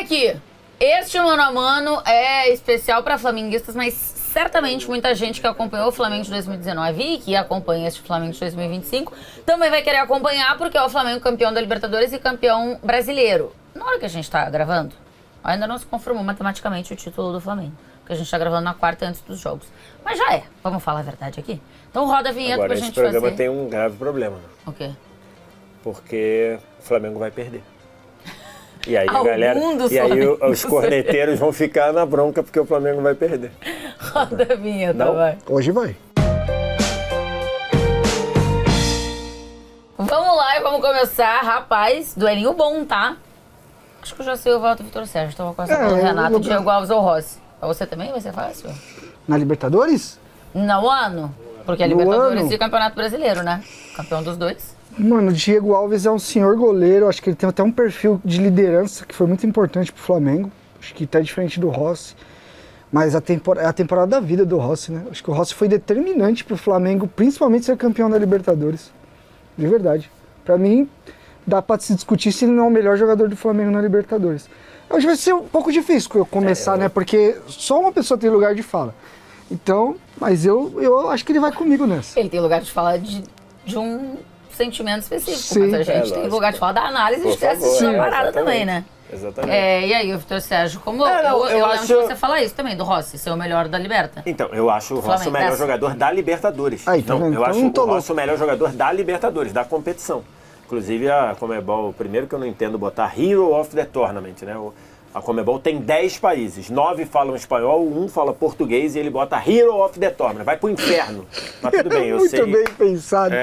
Olha aqui, este Mano a Mano é especial para flamenguistas, mas certamente muita gente que acompanhou o Flamengo de 2019 e que acompanha este Flamengo de 2025 também vai querer acompanhar, porque é o Flamengo campeão da Libertadores e campeão brasileiro. Na hora que a gente está gravando, ainda não se confirmou matematicamente o título do Flamengo, porque a gente está gravando na quarta antes dos jogos. Mas já é, vamos falar a verdade aqui? Então roda a vinheta pra gente fazer. Agora, esse programa tem um grave problema. Né? O quê? Porque o Flamengo vai perder. E aí, os corneteiros vão ficar na bronca porque o Flamengo vai perder. Roda a vinheta, vai. Hoje vai. Vamos lá e vamos começar, rapaz, duelinho bom, tá? Acho que eu já sei o voto do Vitor Sérgio, então vou começar pelo Renato, Diego Alves ou Rossi. Pra você também vai ser fácil? Na Libertadores? No ano, porque é Libertadores e Campeonato Brasileiro, né? Campeão dos dois. Mano, o Diego Alves é um senhor goleiro, acho que ele tem até um perfil de liderança que foi muito importante pro Flamengo. Acho que tá diferente do Rossi. Mas é a temporada da vida do Rossi, né? Acho que o Rossi foi determinante pro Flamengo, principalmente ser campeão da Libertadores. De verdade. Pra mim, dá pra se discutir se ele não é o melhor jogador do Flamengo na Libertadores. Hoje vai ser um pouco difícil eu começar, né? Porque só uma pessoa tem lugar de fala. Então, mas eu acho que ele vai comigo nessa. Ele tem lugar de fala de um sentimento específico, Sim, mas a gente tem lugar de falar da análise de ter assistido a parada também, né? Exatamente. E aí, Vitor Sérgio, como eu lembro de você falar isso também, do Rossi, ser o melhor da Liberta. Então, eu acho o Rossi o melhor jogador da Libertadores. Eu acho o Rossi o melhor jogador da Libertadores, da competição. Inclusive, a Conmebol, primeiro que eu não entendo botar Hero of the Tournament, né? A Conmebol tem 10 países, 9 falam espanhol, 1 fala português e ele bota Hero of the Tournament. Vai pro inferno. Mas tudo bem, eu sei. Muito bem pensado.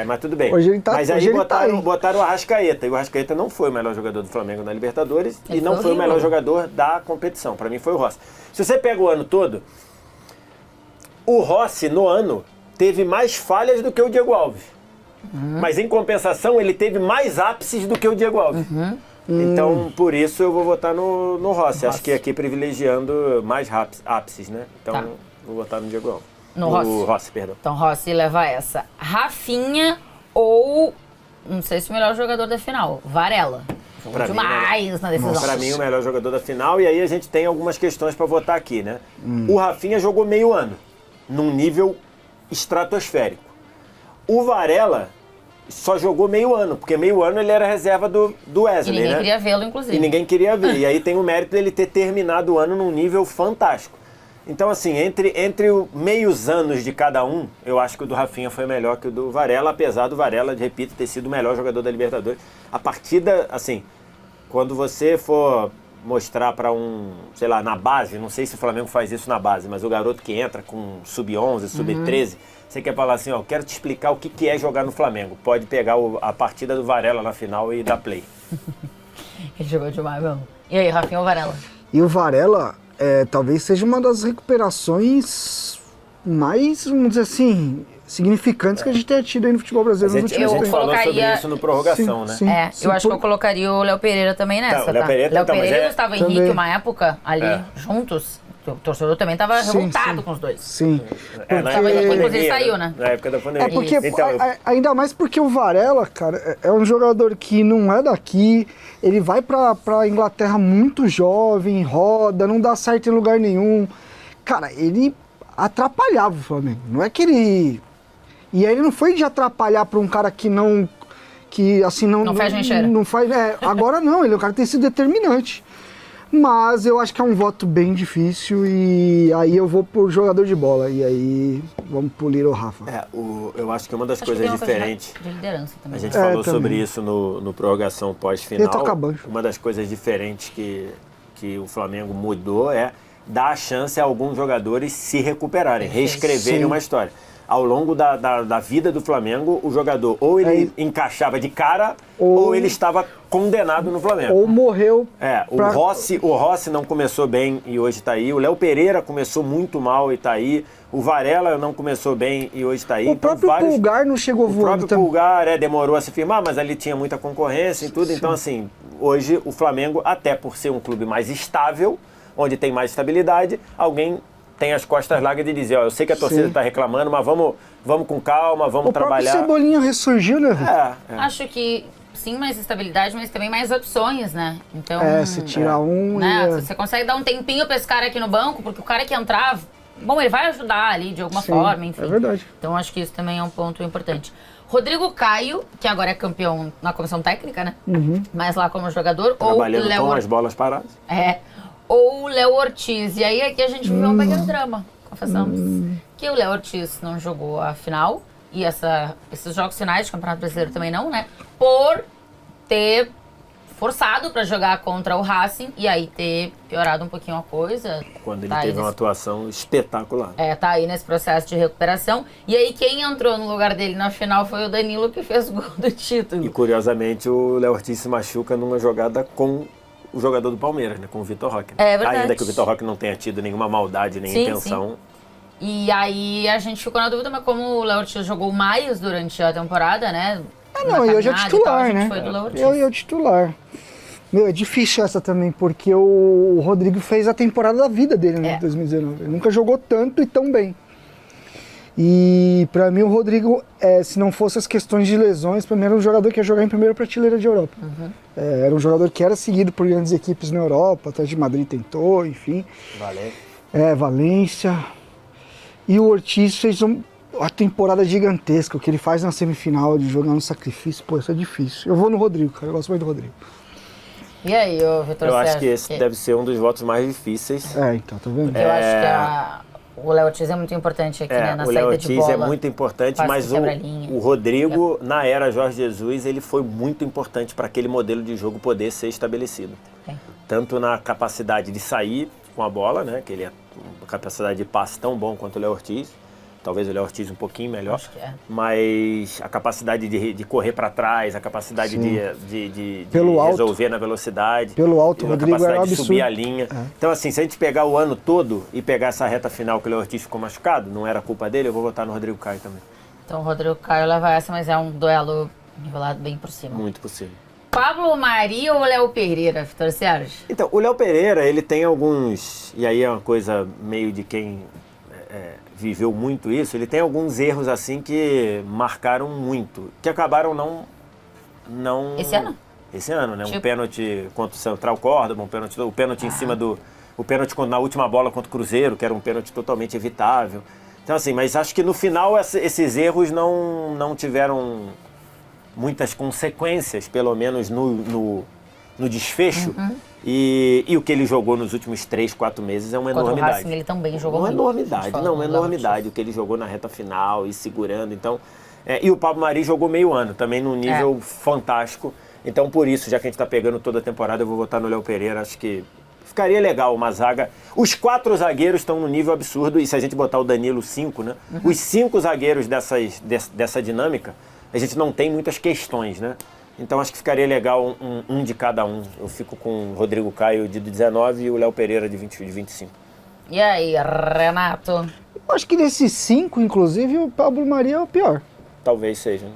Mas tudo bem. Hoje ele tá, mas aí botaram o Arrascaeta. E o Arrascaeta não foi o melhor jogador do Flamengo na Libertadores e não foi o melhor jogador da competição. Pra mim foi o Rossi. Se você pega o ano todo, o Rossi no ano teve mais falhas do que o Diego Alves. Mas em compensação ele teve mais ápices do que o Diego Alves. Então, por isso eu vou votar no Rossi. Acho que aqui privilegiando mais ápices, né? Então, vou votar no Diego Alves. No Rossi, perdão. Então, Rossi leva essa. Rafinha ou, não sei se o melhor jogador da final, Varela. Pra demais na decisão. Pra mim, o melhor jogador da final. E aí a gente tem algumas questões pra votar aqui, né? O Rafinha jogou meio ano, num nível estratosférico. O Varela só jogou meio ano, porque meio ano ele era reserva do Wesley, e ninguém queria vê-lo, inclusive. E ninguém queria ver. E aí tem o mérito dele ter terminado o ano num nível fantástico. Então, assim, entre os meios anos de cada um, eu acho que o do Rafinha foi melhor que o do Varela, apesar do Varela, repito, ter sido o melhor jogador da Libertadores. A partida, assim, quando você for mostrar para sei lá, na base, não sei se o Flamengo faz isso na base, mas o garoto que entra com sub-11, sub-13, você quer falar assim, quero te explicar o que é jogar no Flamengo. Pode pegar a partida do Varela na final e dar play. Ele jogou demais mesmo. E aí, Rafinha ou Varela? E o Varela talvez seja uma das recuperações mais, vamos dizer assim, significantes que a gente tenha tido aí no futebol brasileiro nos últimos tempos. A gente falou sobre isso no prorrogação, sim, né? Sim, eu acho que eu colocaria o Léo Pereira também nessa, Léo Pereira e Gustavo Henrique, uma época ali, juntos. O torcedor também estava revoltado com os dois. Sim. Inclusive saiu, né? Na época da pandemia. Porque, ainda mais porque o Varela, cara, é um jogador que não é daqui, ele vai pra Inglaterra muito jovem, roda, não dá certo em lugar nenhum. Cara, ele atrapalhava o Flamengo. Não é que ele... E aí ele não foi de atrapalhar pra um cara que não... Que, assim, não faz enxerga. Não faz... agora não, ele é um cara que tem sido determinante. Mas eu acho que é um voto bem difícil e aí eu vou por jogador de bola. E aí vamos polir o Rafa. Eu acho que uma das coisas diferentes... De liderança também. A gente falou sobre isso no prorrogação pós-final. Uma das coisas diferentes que o Flamengo mudou é dar a chance a alguns jogadores se recuperarem, reescreverem uma história. Ao longo da vida do Flamengo, o jogador ou ele encaixava de cara ou ele estava condenado no Flamengo. Ou morreu. O Rossi não começou bem e hoje está aí. O Léo Pereira começou muito mal e está aí. O Varela não começou bem e hoje está aí. O próprio Pulgar não chegou voando. O próprio Pulgar demorou a se firmar, mas ali tinha muita concorrência e tudo. Sim. Então, assim, hoje o Flamengo, até por ser um clube mais estável, onde tem mais estabilidade, alguém tem as costas largas de dizer, eu sei que a torcida está reclamando, mas vamos com calma, vamos trabalhar. O próprio Cebolinha ressurgiu, né? Acho que sim, mais estabilidade, mas também mais opções, né? Então, se tirar um... né? e, Você consegue dar um tempinho pra esse cara aqui no banco, porque o cara que entrar, bom, ele vai ajudar ali de alguma sim, forma, enfim. É verdade. Então acho que isso também é um ponto importante. Rodrigo Caio, que agora é campeão na comissão técnica, né? Mas lá como jogador, Trabalhando ou Léo com as bolas paradas. ou o Léo Ortiz. E aí aqui a gente viveu um pequeno drama, confessamos. Que o Léo Ortiz não jogou a final, e esses jogos finais de Campeonato Brasileiro também não, né? Por ter forçado para jogar contra o Racing e aí ter piorado um pouquinho a coisa. Quando ele teve uma atuação espetacular. Tá aí nesse processo de recuperação. E aí quem entrou no lugar dele na final foi o Danilo, que fez o gol do título. E curiosamente o Léo Ortiz se machuca numa jogada com o jogador do Palmeiras, né? Com o Vitor Roque. É verdade. Ainda que o Vitor Roque não tenha tido nenhuma maldade, nem intenção. Sim. E aí a gente ficou na dúvida, mas como o Léo Ortiz jogou mais durante a temporada, né? Não, e hoje é titular, né? Foi do Léo Ortiz. Eu titular. Meu, é difícil essa também, porque o Rodrigo fez a temporada da vida dele, né? 2019. Ele nunca jogou tanto e tão bem. E pra mim o Rodrigo, se não fosse as questões de lesões, pra mim era um jogador que ia jogar em primeira prateleira de Europa. Era um jogador que era seguido por grandes equipes na Europa, até de Madrid tentou, enfim. Valência. E o Ortiz fez uma temporada gigantesca, o que ele faz na semifinal, de jogar no sacrifício, pô, isso é difícil. Eu vou no Rodrigo, cara, eu gosto muito do Rodrigo. E aí, Vitor Sérgio? Eu acho que esse deve ser um dos votos mais difíceis. Então, tá vendo? Eu acho que o Léo Ortiz é muito importante aqui, né, na saída de bola. O Léo Ortiz é muito importante, mas o Rodrigo, na era Jorge Jesus, ele foi muito importante para aquele modelo de jogo poder ser estabelecido. Tanto na capacidade de sair com a bola, né, que ele é uma capacidade de passe tão bom quanto o Léo Ortiz. Talvez o Léo Ortiz um pouquinho melhor, mas a capacidade de correr para trás, a capacidade de resolver na velocidade, pelo alto, a Rodrigo capacidade de absurdo. subir a linha. Então, assim, se a gente pegar o ano todo e pegar essa reta final que o Léo Ortiz ficou machucado, não era culpa dele, eu vou votar no Rodrigo Caio também. Então o Rodrigo Caio leva essa, mas é um duelo nivelado bem por cima. Muito possível. Pablo Mari ou Léo Pereira, Vitor Sérgio? Então, o Léo Pereira, ele tem alguns, e aí é uma coisa meio de quem viveu muito isso, ele tem alguns erros assim que marcaram muito, que acabaram não... Esse ano? Esse ano, né? Tipo... Um pênalti contra o Central Córdoba, o pênalti em cima do... O pênalti na última bola contra o Cruzeiro, que era um pênalti totalmente evitável. Então, assim, mas acho que no final esses erros não tiveram muitas consequências, pelo menos no desfecho. E o que ele jogou nos últimos 3, 4 meses é uma enormidade. Contra o Racing ele também jogou muito. Uma enormidade o que ele jogou na reta final e segurando. Então, e o Pablo Mari jogou meio ano, também num nível fantástico. Então, por isso, já que a gente está pegando toda a temporada, eu vou votar no Léo Pereira. Acho que ficaria legal uma zaga. Os 4 zagueiros estão no nível absurdo, e se a gente botar o Danilo 5, né? Os 5 zagueiros dessa dinâmica, a gente não tem muitas questões, né? Então acho que ficaria legal um de cada um. Eu fico com o Rodrigo Caio de 19 e o Léo Pereira de 25. E aí, Renato? Eu acho que desses 5, inclusive, o Pablo Mari é o pior. Talvez seja, né?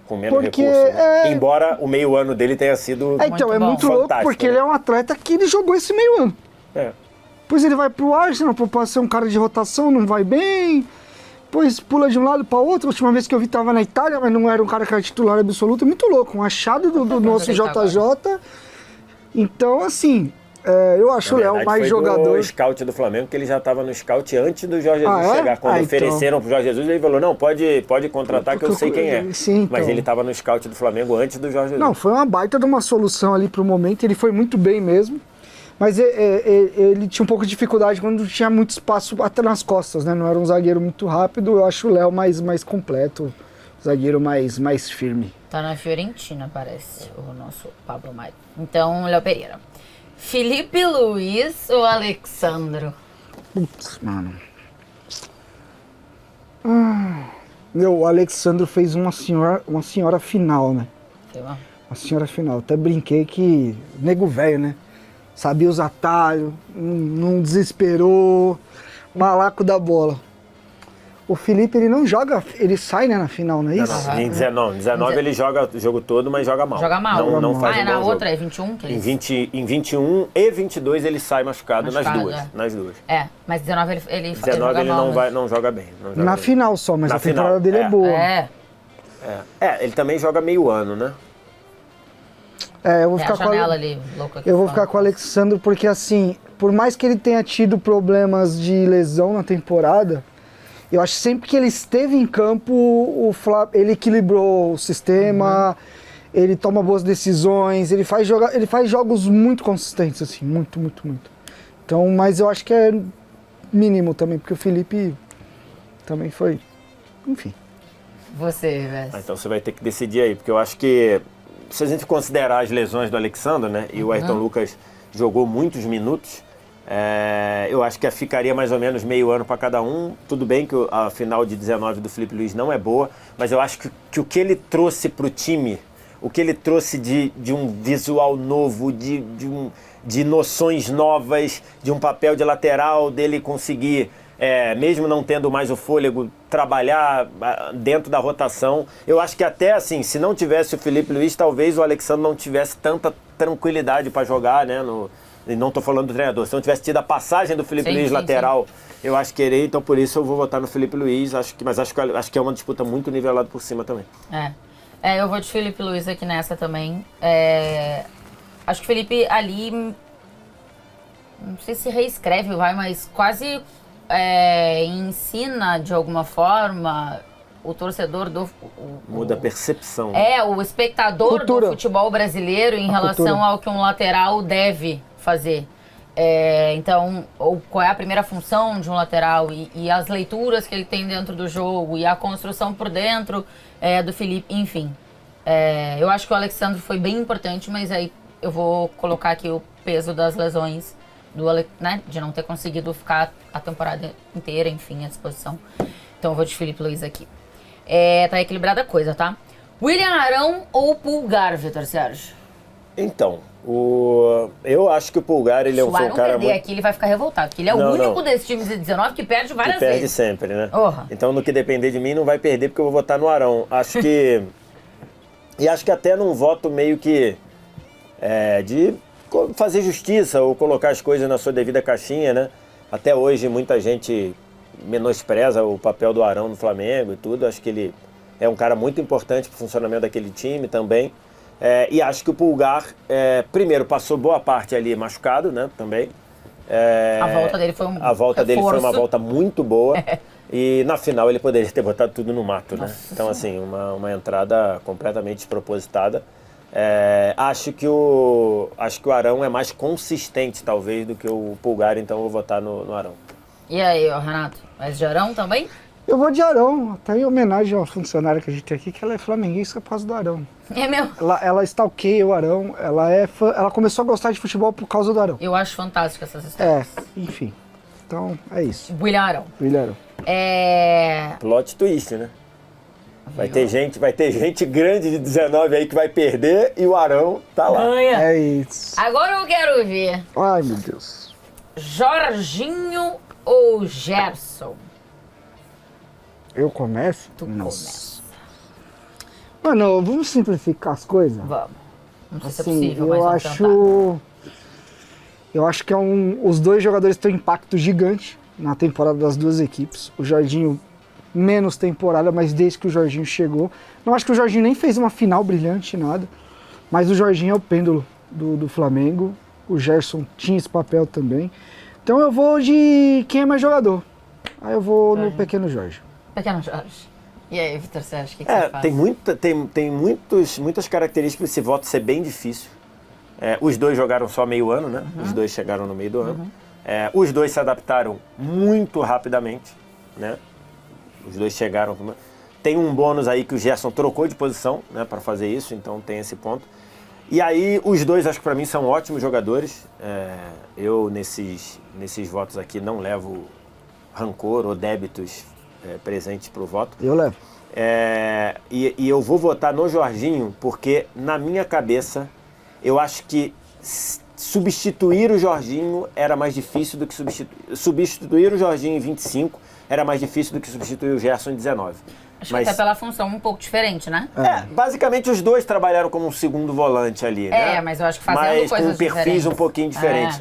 Com menos Porque recurso. Né? Embora o meio ano dele tenha sido então, é muito louco, porque né? ele é um atleta que ele jogou esse meio ano. Pois ele vai pro Arsenal pra ser um cara de rotação, não vai bem. Depois pula de um lado para outro. A última vez que eu vi estava na Itália, mas não era um cara que era titular absoluto. Muito louco, um achado do nosso JJ. Então, assim, eu acho o Léo mais jogador. O scout do Flamengo, que ele já estava no scout antes do Jorge Jesus chegar. Quando ofereceram pro Jorge Jesus, ele falou, não, pode contratar que eu sei quem é. Sim, então. Mas ele estava no scout do Flamengo antes do Jorge Jesus. Não, foi uma baita de uma solução ali pro momento. Ele foi muito bem mesmo. Mas ele tinha um pouco de dificuldade quando tinha muito espaço até nas costas, né? Não era um zagueiro muito rápido. Eu acho o Léo mais completo, zagueiro mais firme. Tá na Fiorentina, parece, o nosso Pablo Mari. Então, Léo Pereira. Felipe Luiz ou Alexandro? Putz, mano. O Alexandro fez uma senhora final, né? Uma senhora final. Até brinquei que nego velho, né? Sabia os atalhos, não desesperou, malaco da bola. O Felipe, ele não joga, ele sai, né, na final, não é isso? Em 19 ele joga o jogo todo, mas joga mal. Joga mal. Não faz um na bom outra jogo. É 21? Que em 21 e 22 ele sai machucado nas duas. Mas 19 ele 19 ele não joga bem. Na final só, mas a temporada dele é boa. Ele também joga meio ano, né? Eu vou É a ficar com janela ali, louca aqui Eu vou fora. ficar com o Alexandre porque, assim, por mais que ele tenha tido problemas de lesão na temporada, eu acho que sempre que ele esteve em campo, ele equilibrou o sistema, ele toma boas decisões, ele faz jogos muito consistentes, assim, muito, muito, muito. Então, mas eu acho que é mínimo também, porque o Felipe também foi, enfim. Você, Vess. Então você vai ter que decidir aí, porque eu acho que se a gente considerar as lesões do Alexandre, né, e o Ayrton Lucas jogou muitos minutos, eu acho que ficaria mais ou menos meio ano para cada um. Tudo bem que a final de 19 do Felipe Luiz não é boa, mas eu acho que o que ele trouxe para o time, o que ele trouxe de um visual novo, de noções novas, de um papel de lateral, dele conseguir, mesmo não tendo mais o fôlego, trabalhar dentro da rotação. Eu acho que até assim, se não tivesse o Felipe Luiz, talvez o Alexandre não tivesse tanta tranquilidade para jogar, né? E não estou falando do treinador. Se não tivesse tido a passagem do Felipe Luiz lateral, eu acho que ele, então por isso eu vou votar no Felipe Luiz, mas acho que é uma disputa muito nivelada por cima também. Eu vou de Felipe Luiz aqui nessa também. Acho que o Felipe ali, não sei se reescreve, mas quase ensina de alguma forma o torcedor Muda a percepção. O espectador do futebol brasileiro em relação ao que um lateral deve fazer. Então, qual é a primeira função de um lateral e as leituras que ele tem dentro do jogo e a construção por dentro do Felipe, enfim. Eu acho que o Alexandre foi bem importante, mas aí eu vou colocar aqui o peso das lesões de não ter conseguido ficar a temporada inteira, enfim, à disposição. Então eu vou de Felipe Luiz aqui. Tá equilibrada a coisa, tá? William Arão ou Pulgar, Vitor Sérgio? Então, eu acho que o Pulgar, ele é um cara Se o Arão perder muito... aqui, ele vai ficar revoltado, porque ele é o único desses times de 19 que perde várias vezes. Perde sempre, né? Orra. Então, no que depender de mim, não vai perder, porque eu vou votar no Arão. Acho que... e acho que até num voto meio que... de fazer justiça ou colocar as coisas na sua devida caixinha, né? Até hoje, muita gente menospreza o papel do Arão no Flamengo e tudo. Acho que ele é um cara muito importante para o funcionamento daquele time também. E acho que o Pulgar, primeiro, passou boa parte ali machucado, né, também. A volta dele foi A volta dele foi uma volta muito boa. E na final ele poderia ter botado tudo no mato, né? Então, assim, uma entrada completamente despropositada. Acho que o Arão é mais consistente, talvez, do que o Pulgar, então eu vou votar no Arão. E aí, Renato? Mas de Arão também? Eu vou de Arão, até em homenagem à funcionária que a gente tem aqui, que ela é flamenguista por causa do Arão. É mesmo? Ela stalkeia o Arão, ela começou a gostar de futebol por causa do Arão. Eu acho fantástico essas histórias. Enfim. Então, é isso. William Arão. William Arão. Plot twist, né? Vai ter gente grande de 19 aí que vai perder e o Arão tá lá. Ganha. É isso. Agora eu quero ver Ai, meu Deus. Jorginho ou Gerson? Eu começo? Tu começa. Mano, vamos simplificar as coisas? Vamos. Não sei se é Assim, possível, mas vamos tentar. Eu acho que os dois jogadores têm um impacto gigante na temporada das duas equipes. O Jorginho, menos temporada, mas desde que o Jorginho chegou. Não acho que o Jorginho nem fez uma final brilhante, nada. Mas o Jorginho é o pêndulo do Flamengo. O Gerson tinha esse papel também. Então eu vou de quem é mais jogador. Aí eu vou no Pequeno Jorge. Pequeno Jorge. E aí, Vitor Sérgio, o que você faz? Tem muitas características desse voto ser bem difícil. Os dois jogaram só meio ano, né? Os dois chegaram no meio do ano. Os dois se adaptaram muito rapidamente, né? Os dois chegaram... Tem um bônus aí que o Gerson trocou de posição, né, para fazer isso, então tem esse ponto. E aí, os dois, acho que para mim, são ótimos jogadores. Eu, nesses votos aqui, não levo rancor ou débitos presentes para o voto. Eu levo. E eu vou votar no Jorginho, porque, na minha cabeça, eu acho que substituir o Jorginho era mais difícil do que substituir o Jorginho em 25 era mais difícil do que substituir o Gerson em 19. Acho que até pela função um pouco diferente, né? Basicamente os dois trabalharam como um segundo volante ali, né? Mas eu acho que fazendo mas coisas com perfis diferentes. um pouquinho diferentes.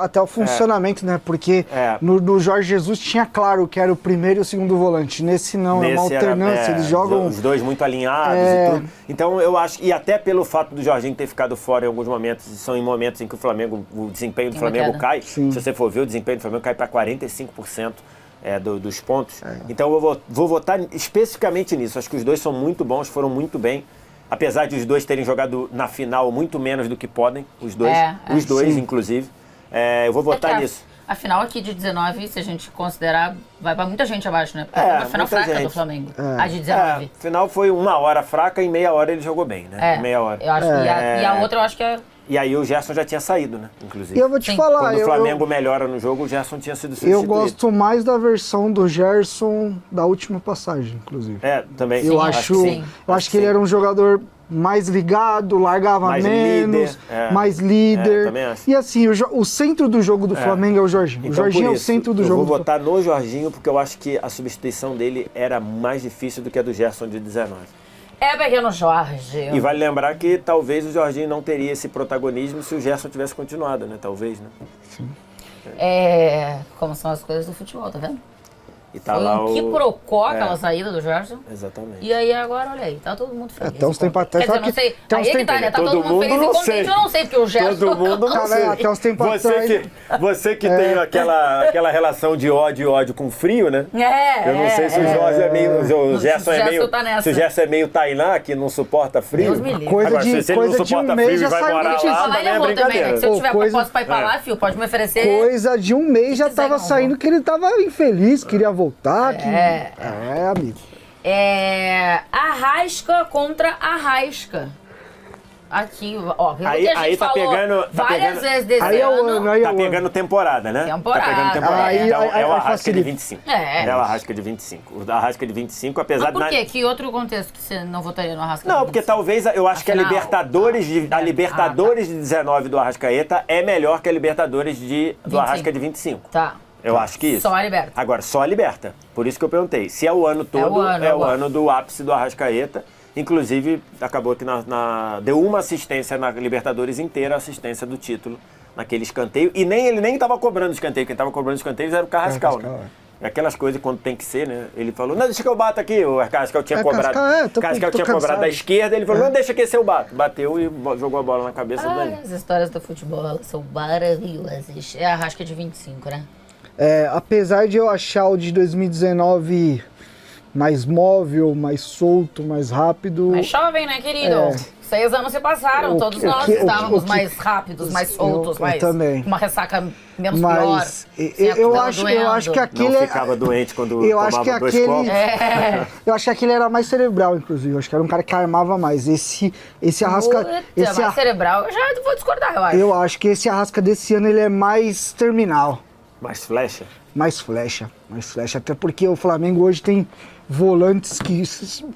Até o funcionamento, né? Porque no Jorge Jesus tinha claro que era o primeiro e o segundo volante. Nesse não, é uma alternância. Eles jogam... Os dois muito alinhados e tudo. Então eu acho... E até pelo fato do Jorginho ter ficado fora em alguns momentos, são em momentos em que o desempenho do Flamengo cai. Sim. Se você for ver, o desempenho do Flamengo cai para 45%. Dos pontos. Então eu vou votar especificamente nisso. Acho que os dois são muito bons, foram muito bem. Apesar de os dois terem jogado na final muito menos do que podem, os dois, sim. inclusive. Eu vou votar nisso. A final aqui de 19, se a gente considerar, vai pra muita gente abaixo, né? Porque é uma final fraca do Flamengo. A de 19. A final foi 1 hora fraca e meia hora ele jogou bem, né? Meia hora. Eu acho e a outra eu acho que é... E aí o Gerson já tinha saído, né? Inclusive. E eu vou te falar... Quando o Flamengo melhora no jogo, o Gerson tinha sido substituído. Eu gosto mais da versão do Gerson da última passagem, inclusive. Também. Eu acho que ele era um jogador mais ligado, largava mais menos, líder, mais líder. Também acho. E assim, o centro do jogo do Flamengo é o Jorginho. Então, o Jorginho é o centro do jogo. Eu vou votar no Jorginho porque eu acho que a substituição dele era mais difícil do que a do Gerson de 19. Pequeno Jorge. E vale lembrar que talvez o Jorginho não teria esse protagonismo se o Gerson tivesse continuado, né? Talvez, né? Sim. Como são as coisas do futebol, tá vendo? E tá Foi lá um quiprocó aquela saída do Gerson. Exatamente. E aí agora, olha aí, tá todo mundo feliz. Até uns tempos atrás... Quer dizer, não sei. Aí que tá, né? Tá todo mundo feliz e contente. Eu não sei, porque o Gerson... Todo mundo não sei. Até uns tempos atrás... Você que tem aquela relação de ódio com frio, né? Eu não sei se o Jorge é meio... O Gerson é meio... Tá nessa. Se o Gerson é meio Tainá, que não suporta frio. Deus me livre. Coisa Agora, de se ele não suporta um mês frio e já vai saiu morar notícia. lá, Falar também é também, né? brincadeira. Que se eu tiver proposta pra ir pra lá, filho, pode me oferecer... Coisa de um mês já tava saindo que ele tava infeliz, queria voltar. Amigo. Arrasca contra Arrasca. Aqui, ó. Aí tá pegando... várias vezes desse Aí é o ano, aí é o Tá ano. pegando temporada, né? Temporada. Tá pegando temporada. Aí- Então aí é o Arrasca de facilita. 25. É. É o Arrasca de 25. O Arrasca de 25, apesar Mas por de... quê? Que outro contexto que você não votaria no Arrasca? Não, porque talvez eu acho que a Afinal, Libertadores de 19 do Arrascaeta é melhor que a Libertadores do 25. Arrasca de 25. Tá. Eu acho que isso. Só a Liberta. Agora, só a Liberta. Por isso que eu perguntei. Se é o ano todo, é o ano do ápice do Arrascaeta. Inclusive, acabou que deu uma assistência na Libertadores inteira, a assistência do título naquele escanteio. E ele nem estava cobrando escanteio. Quem estava cobrando escanteio era o Carrascal, né? Aquelas coisas quando tem que ser, né? Ele falou, não, deixa que eu bato aqui. O Carrascal tinha cobrado. Carrascal tinha cobrado da esquerda, ele falou, não, deixa que esse eu bato. Bateu e jogou a bola na cabeça do Danilo. As histórias do futebol, elas são maravilhosas. É a Arrasca de 25, né? Apesar de eu achar o de 2019 mais móvel, mais solto, mais rápido... Mais jovem, né, querido? 6 anos se passaram, todos nós estávamos mais rápidos, mais soltos, mais também. com uma ressaca menos Mas pior. eu acho que aquele... Não ficava doente quando eu acho que tomava 2 copos. Eu acho que aquele era mais cerebral, inclusive. Eu acho que era um cara que armava mais. Esse Arrasca... mais cerebral, eu já vou discordar, eu acho. Eu acho que esse Arrasca desse ano ele é mais terminal. Mais flecha? Mais flecha. Até porque o Flamengo hoje tem volantes que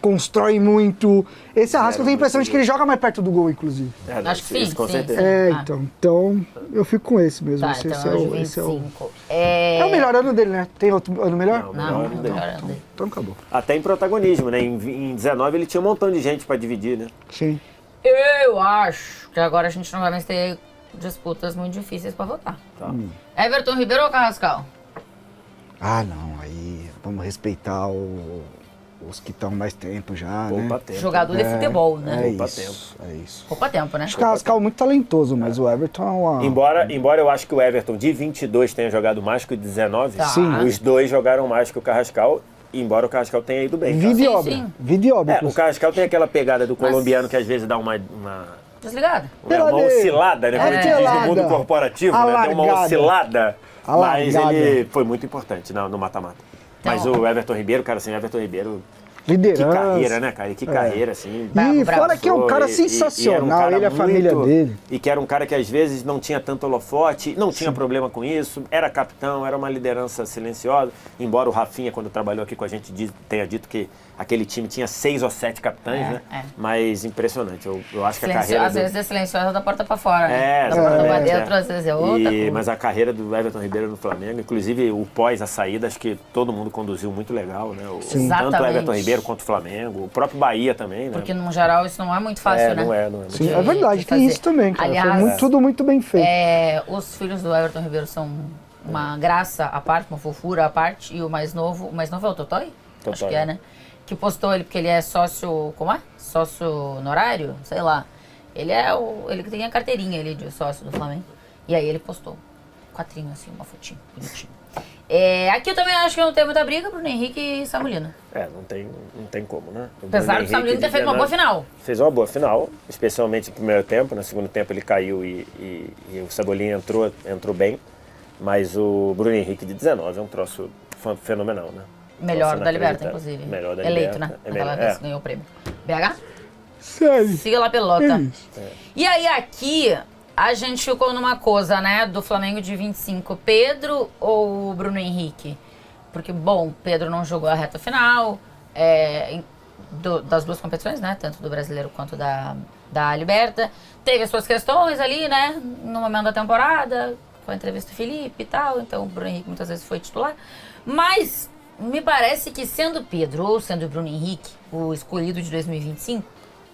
constroem muito. Esse Arrasca eu tenho a impressão de que ele joga mais perto do gol, inclusive. Acho que sim, com sim, certeza. sim. Então eu fico com esse mesmo. Tá, Esse então é o 25. É o melhor ano dele, né? Tem outro ano melhor? Não, Melhor dele. melhor ano dele. Então acabou. Até em protagonismo, né? Em 19 ele tinha um montão de gente pra dividir, né? Sim. Eu acho que agora a gente não vai mais ter disputas muito difíceis pra votar. Tá. Everton Ribeiro ou Carrascal? Ah, não. Aí vamos respeitar os que estão mais tempo já, né? Poupa tempo. Jogador de futebol, né? É Poupa isso. É isso. Poupa tempo, né? Acho que o Carrascal é muito talentoso, mas o Everton é uma... Embora eu acho que o Everton de 22 tenha jogado mais que o de 19, Tá. Sim. os dois jogaram mais que o Carrascal, embora o Carrascal tenha ido bem. Vida e Sim, obra. sim. Vida e obra. O Carrascal tem aquela pegada do colombiano que às vezes dá uma Desligado. oscilada, né? Como a gente diz no mundo corporativo, né? Tem uma Alargada. oscilada, mas Alargada. ele foi muito importante no mata-mata. Mas o Everton Ribeiro, cara, assim, Everton Ribeiro... Que Liderança. carreira, né, cara? Que carreira, assim. E Bravo, fora que é um cara E era um sensacional, cara ele e a família dele. E que era um cara que às vezes não tinha tanto holofote, não tinha problema com isso, era capitão, era uma liderança silenciosa. Embora o Rafinha, quando trabalhou aqui com a gente, tenha dito que aquele time tinha 6 ou 7 capitães, né? Mas impressionante. Eu acho que a carreira... Às vezes é silenciosa da porta pra fora, né? Da porta pra dentro, às vezes é outra coisa. Mas a carreira do Everton Ribeiro no Flamengo, inclusive o pós a saída, acho que todo mundo conduziu muito legal, né? Tanto o Everton Ribeiro Brasileiro contra o Flamengo, o próprio Bahia também, né? Porque, no geral, isso não é muito fácil, né? Não é muito Sim, é fácil. verdade, tem isso também, cara. Aliás, Tudo muito bem feito. Os filhos do Everton Ribeiro são uma graça à parte, uma fofura à parte, e o mais novo é o Totói? Acho que é, né? Que postou ele porque ele é sócio, como é? Sócio honorário? Sei lá. Ele que tem a carteirinha ali de sócio do Flamengo. E aí ele postou um quadrinho assim, uma fotinho, bonitinho. Aqui eu também acho que não tem muita briga, Bruno Henrique e Samulino. Não tem como, né? Apesar do Samulino ter feito uma boa final. Fez uma boa final, especialmente no primeiro tempo. No segundo tempo ele caiu e o Cebolinha entrou bem. Mas o Bruno Henrique de 19 é um troço fenomenal, né? Melhor da Liberta, inclusive. Melhor da Eleito, Liberta. né? Aquela vez que ganhou o prêmio. BH? Sério. Siga lá pelota. E aí aqui a gente ficou numa coisa, né? Do Flamengo de 25, Pedro ou Bruno Henrique? Porque, bom, Pedro não jogou a reta final das duas competições, né? Tanto do Brasileiro quanto da Liberta. Teve as suas questões ali, né? No momento da temporada, com a entrevista do Felipe e tal. Então o Bruno Henrique muitas vezes foi titular. Mas me parece que sendo Pedro ou sendo o Bruno Henrique o escolhido de 2025,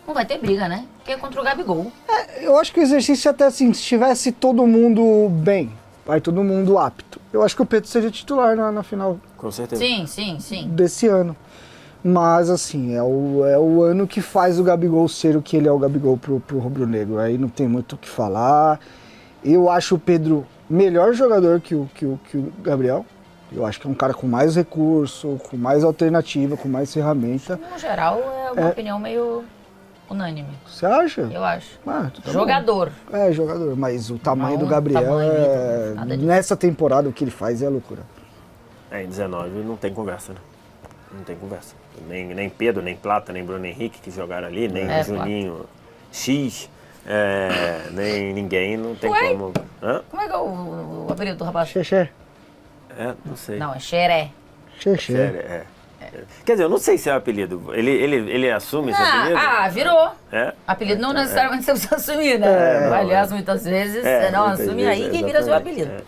não vai ter briga, né? Porque é contra o Gabigol. Eu acho que o exercício até assim, se tivesse todo mundo bem, vai todo mundo apto. Eu acho que o Pedro seria titular na final Com certeza. Sim. desse ano. Mas assim, é o ano que faz o Gabigol ser o que ele é o Gabigol pro rubro-negro. Aí não tem muito o que falar. Eu acho o Pedro melhor jogador que o Gabriel. Eu acho que é um cara com mais recurso, com mais alternativa, com mais ferramenta. No geral, é uma opinião meio unânime. Você acha? Eu acho. Tá Jogador. bom. Jogador. Mas o tamanho Não, do Gabriel tamanho, nada disso. nessa temporada o que ele faz é loucura. Em 19 não tem conversa, né? Não tem conversa. Nem Pedro, nem Plata, nem Bruno Henrique que jogaram ali, nem Juninho X, nem ninguém, não tem como. Hã? Como é que é o apelido do rapaz? Xexé. Não sei. Não, é Xeré. Xexé. Quer dizer, eu não sei se é o apelido. Ele assume esse apelido? Virou. É? Apelido não necessariamente você precisa assumir, né? Aliás, muitas vezes você não muitas assume, vezes, aí que vira seu exatamente, apelido.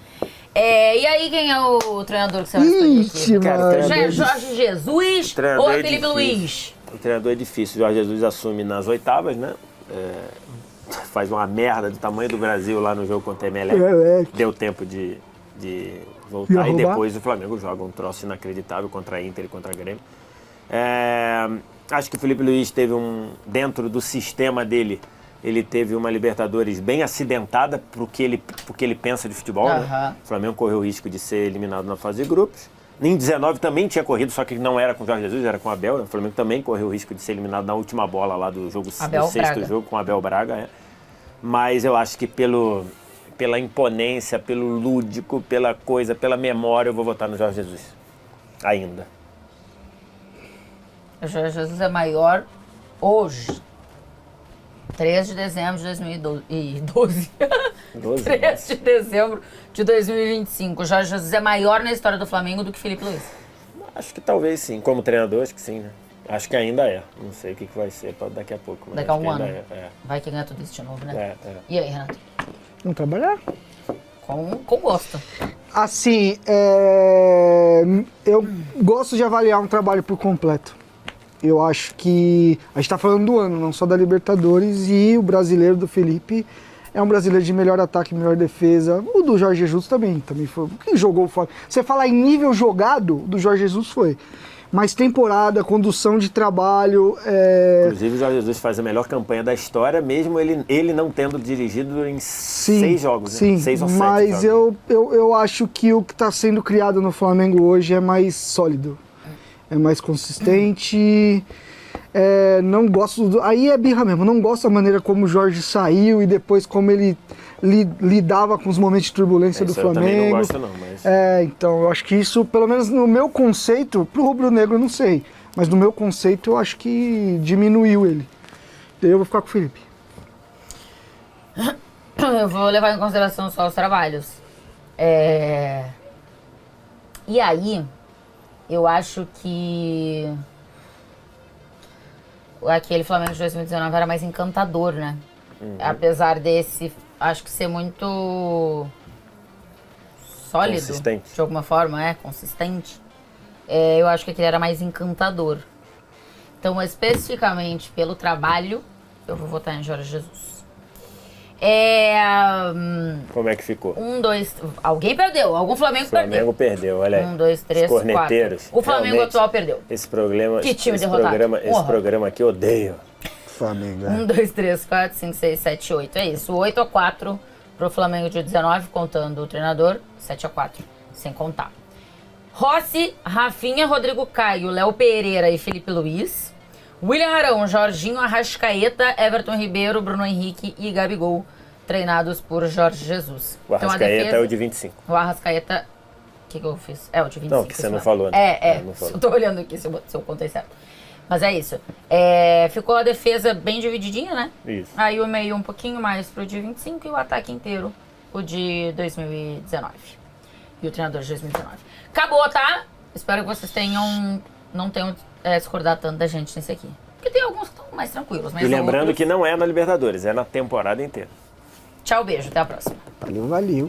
E aí, quem é o treinador que você vai escolher aqui? Ixi, Cara, mano. Já é Jorge Jesus Treinador ou é é Felipe difícil. Luiz? O treinador é difícil. O Jorge Jesus assume nas oitavas, né? Faz uma merda do tamanho do Brasil lá no jogo contra o Emelec. Deu tempo de voltar. E depois o Flamengo joga um troço inacreditável contra a Inter e contra a Grêmio. Acho que o Felipe Luiz teve dentro do sistema dele, ele teve uma Libertadores bem acidentada pro que ele pensa de futebol, né? O Flamengo correu o risco de ser eliminado na fase de grupos. Em 19 também tinha corrido, só que não era com o Jorge Jesus, era com o Abel. O Flamengo também correu o risco de ser eliminado na última bola lá do jogo, do sexto jogo com o Abel Braga. Mas eu acho que pela imponência, pelo lúdico, pela coisa, pela memória, eu vou votar no Jorge Jesus. Ainda. O Jorge Jesus é maior hoje. 3 de dezembro de 2012. 3 de dezembro de 2025. O Jorge Jesus é maior na história do Flamengo do que Felipe Luiz. Acho que talvez sim. Como treinador, acho que sim, né? Acho que ainda é. Não sei o que vai ser daqui a pouco. Mas daqui a um ano. Vai que ganha tudo isso de novo, né? E aí, Renato? Vamos trabalhar? Com gosto. Assim, eu gosto de avaliar um trabalho por completo. Eu acho que a gente tá falando do ano, não só da Libertadores, e o brasileiro do Felipe é um brasileiro de melhor ataque, melhor defesa. O do Jorge Jesus também foi. Quem jogou fora? Você falar em nível jogado, do Jorge Jesus foi. Mas temporada, condução de trabalho. Inclusive o Jorge Jesus faz a melhor campanha da história, mesmo ele não tendo dirigido em 6 jogos, né? Sim, 6 ou 7 mas jogos. eu acho que o que está sendo criado no Flamengo hoje é mais sólido. É mais consistente. Não gosto. Aí é birra mesmo. Não gosto da maneira como o Jorge saiu e depois como ele lidava com os momentos de turbulência do Flamengo. Eu também não gosto, não. Mas... então eu acho que isso, pelo menos no meu conceito, pro rubro-negro eu não sei. Mas no meu conceito eu acho que diminuiu ele. Daí eu vou ficar com o Felipe. Eu vou levar em consideração só os trabalhos. E aí, eu acho que aquele Flamengo de 2019 era mais encantador, né? Apesar desse, acho que ser muito sólido. Consistente. De alguma forma, consistente. Eu acho que aquele era mais encantador. Então, especificamente pelo trabalho, eu vou votar em Jorge Jesus. Como é que ficou? Alguém perdeu. Algum Flamengo O Flamengo perdeu, olha aí. 1, 2, 3, Os corneteiros. 4. O Flamengo Realmente, atual perdeu. Esse programa, Que time esse derrotado. programa aqui eu odeio. Flamengo. 1, 2, 3, 4, 5, 6, 7, 8. É isso. 8-4 pro Flamengo de 19, contando o treinador. 7-4, sem contar. Rossi, Rafinha, Rodrigo Caio, Léo Pereira e Felipe Luiz. William Arão, Jorginho, Arrascaeta, Everton Ribeiro, Bruno Henrique e Gabigol, treinados por Jorge Jesus. O Arrascaeta a defesa, é o de 25. O Arrascaeta... O que eu fiz? É o de 25. Não, que você não isso falou, né? É. Não falou. Eu tô olhando aqui se eu contei certo. Mas é isso. Ficou a defesa bem divididinha, né? Isso. Aí o meio um pouquinho mais pro de 25 e o ataque inteiro o de 2019. E o treinador de 2019. Acabou, tá? Espero que vocês não tenham discordado tanto da gente nesse aqui. Porque tem alguns que estão mais tranquilos. Mas E lembrando outros... que não é na Libertadores, é na temporada inteira. Tchau, beijo. Até a próxima. Valeu.